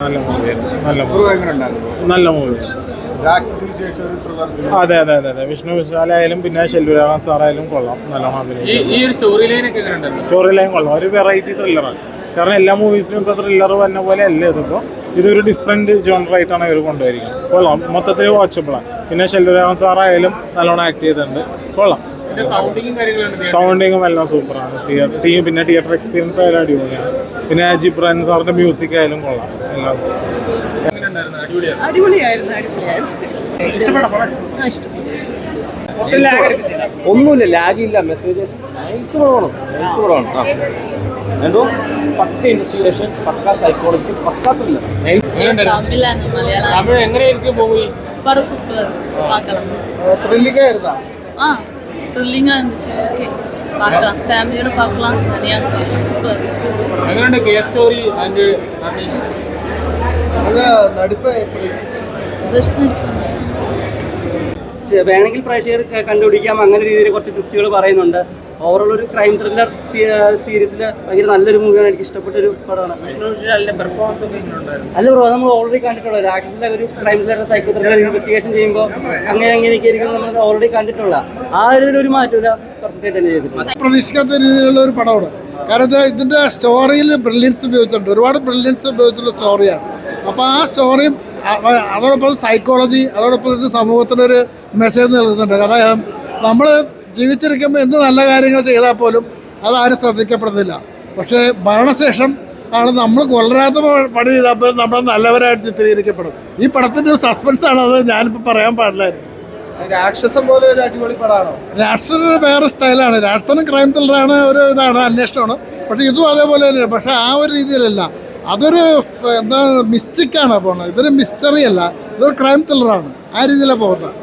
നല്ല മൂവിയായിരുന്നു. നല്ല മൂവിയായിരുന്നു. അതെ അതെ അതെ അതെ. വിഷ്ണു വിശാലായാലും പിന്നെ ശെൽവരാഘവൻ സാറായാലും കൊള്ളാം. നല്ലോണം അഭിനയിച്ചു. സ്റ്റോറി ലൈൻ കൊള്ളാം. ഒരു വെറൈറ്റി ത്രില്ലറാണ്. കാരണം എല്ലാ മൂവീസിലും ഇപ്പോൾ ത്രില്ലർ വന്ന പോലെ അല്ല ഇതിപ്പോൾ. ഇതൊരു ഡിഫറെൻറ്റ് ജോണറായിട്ടാണ് ഇവർ കൊണ്ടുവരിക്കുന്നത്. കൊള്ളാം. മൊത്തത്തിൽ വാച്ചബിളാണ്. പിന്നെ ശെൽവരാഘവൻ സാറായാലും നല്ലോണം ആക്ട് ചെയ്തിട്ടുണ്ട്. കൊള്ളാം. സൗണ്ടിങ്ങും എല്ലാം സൂപ്പറാണ്. പിന്നെ തിയേറ്റർ എക്സ്പീരിയൻസ് ആയാലും അടിപൊളിയാണ്. പിന്നെ ജിബ്രാൻ സാറിൻ്റെ മ്യൂസിക് ആയാലും കൊള്ളാം. എല്ലാം ഒന്നുമില്ല, ലാഗില്ല, മെസ്സേജ് നൈസ് പടമാണ്. എന്തോ പക്ക ഇൻവെസ്റ്റിഗേഷൻ, പക്ക സൈക്കോളജി, പക്ക ത്രില്ലർ. എങ്ങനെയായിരിക്കും മൂവി? த்ரில்லிங்காக இருந்துச்சு. ஓகே, பார்க்கலாம், ஃபேமிலியோட பார்க்கலாம். நிறையா சூப்பர். എങ്ങനെയുണ്ട് കേസ് സ്റ്റോറി ആൻഡ് നടിപ്പ് பெஸ்ட்டு. വേണമെങ്കിൽ പ്രേക്ഷകർ കണ്ടുപിടിക്കാം. അങ്ങനെ രീതിയിൽ കുറച്ച് ട്വിസ്റ്റുകൾ പറയുന്നുണ്ട്. ഓവറോൾ ഒരു ക്രൈം ത്രില്ലർ സീരീസിൽ ഭയങ്കര നല്ലൊരു മൂവിയാണ്. എനിക്ക് ഇഷ്ടപ്പെട്ടൊരു പടമാണ്. അല്ല ബ്രോ, നമ്മൾ ഓൾറെഡി കണ്ടിട്ടുള്ള രാക്ഷസിലെ ഒരു crime thriller psycho thriller investigation ചെയ്യുമ്പോൾ അങ്ങനെയൊക്കെ ആയിരിക്കും നമ്മൾ ഓൾറെഡി കണ്ടിട്ടുള്ള ആ ഒരു മാറ്റമില്ല. പെർഫെക്റ്റ് തന്നെ ചെയ്തിട്ടുണ്ട്. പ്രതീക്ഷിക്കാത്ത രീതിയിലുള്ള ഒരു പടമാണ്. കാരണം ഇതിൻ്റെ സ്റ്റോറിയിൽ ബ്രില്യൻസ് ഉപയോഗിച്ചിട്ടുണ്ട്. ഒരുപാട് ബ്രില്യൻസ് ഉപയോഗിച്ചുള്ള സ്റ്റോറിയാണ്. അപ്പോൾ ആ സ്റ്റോറിയും അതോടൊപ്പം സൈക്കോളജി, അതോടൊപ്പം ഇത് സമൂഹത്തിനൊരു മെസ്സേജ് നൽകുന്നുണ്ട്. കാരണം നമ്മൾ ജീവിച്ചിരിക്കുമ്പോൾ എന്ത് നല്ല കാര്യങ്ങൾ ചെയ്താൽ പോലും അതാരും ശ്രദ്ധിക്കപ്പെടുന്നില്ല. പക്ഷേ മരണശേഷം ആണ് നമ്മൾ കൊല്ലരാത്ത പണി ചെയ്തപ്പോൾ നമ്മൾ നല്ലവരായിട്ട് ചിത്രീകരിക്കപ്പെടും. ഈ പടത്തിൻ്റെ ഒരു സസ്പെൻസാണ്. അത് ഞാനിപ്പോൾ പറയാൻ പാടില്ലായിരുന്നു. രാക്ഷസം പോലെ ഒരു അടിപൊളി പടമാണോ? രാക്ഷസന് വേറെ സ്റ്റൈലാണ്. രാക്ഷസനും ക്രൈം ത്രില്ലറാണ്, ഒരു ഇതാണ്, അന്വേഷണമാണ്. പക്ഷേ ഇതും അതേപോലെ തന്നെയാണ്. പക്ഷേ ആ ഒരു രീതിയിലല്ല. അതൊരു എന്താ മിസ്റ്റിക്കാണ് പോകുന്നത്. ഇതൊരു മിസ്റ്ററി അല്ല, ഇതൊരു ക്രൈം ത്രില്ലറാണ്. ആ രീതിയിലാണ് പോകുന്നത്.